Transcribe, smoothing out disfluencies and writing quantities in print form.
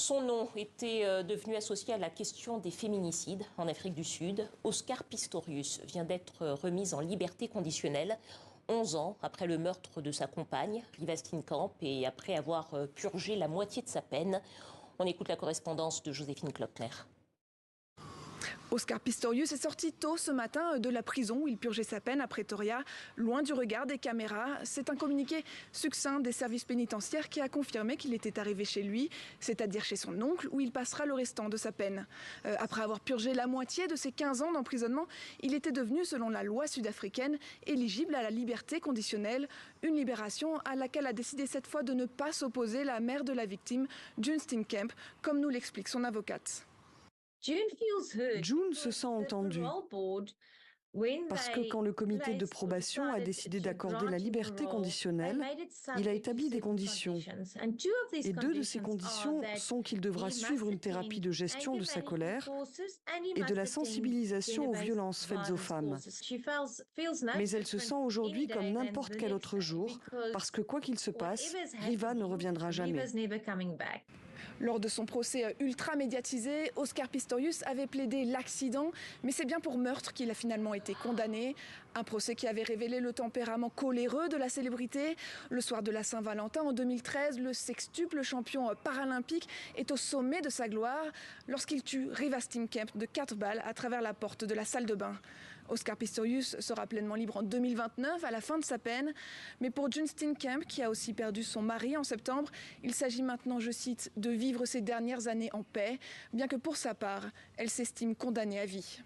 Son nom était devenu associé à la question des féminicides en Afrique du Sud. Oscar Pistorius vient d'être remis en liberté conditionnelle 11 ans après le meurtre de sa compagne, Riva Steenkamp, et après avoir purgé la moitié de sa peine. On écoute la correspondance de Joséphine Klockner. Oscar Pistorius est sorti tôt ce matin de la prison où il purgeait sa peine à Pretoria, loin du regard des caméras. C'est un communiqué succinct des services pénitentiaires qui a confirmé qu'il était arrivé chez lui, c'est-à-dire chez son oncle, où il passera le restant de sa peine. Après avoir purgé la moitié de ses 15 ans d'emprisonnement, il était devenu, selon la loi sud-africaine, éligible à la liberté conditionnelle, une libération à laquelle a décidé cette fois de ne pas s'opposer la mère de la victime, June Steenkamp, comme nous l'explique son avocate. June se sent entendue. Parce que quand le comité de probation a décidé d'accorder la liberté conditionnelle, il a établi des conditions. Et deux de ces conditions sont qu'il devra suivre une thérapie de gestion de sa colère et de la sensibilisation aux violences faites aux femmes. Mais elle se sent aujourd'hui comme n'importe quel autre jour, parce que quoi qu'il se passe, Riva ne reviendra jamais. Lors de son procès ultra médiatisé, Oscar Pistorius avait plaidé l'accident, mais c'est bien pour meurtre qu'il a finalement été condamné. Un procès qui avait révélé le tempérament coléreux de la célébrité. Le soir de la Saint-Valentin en 2013, le sextuple champion paralympique est au sommet de sa gloire lorsqu'il tue Riva Steenkamp de 4 balles à travers la porte de la salle de bain. Oscar Pistorius sera pleinement libre en 2029 à la fin de sa peine. Mais pour June Steenkamp, qui a aussi perdu son mari en septembre, il s'agit maintenant, je cite, de vivre ses dernières années en paix, bien que pour sa part, elle s'estime condamnée à vie.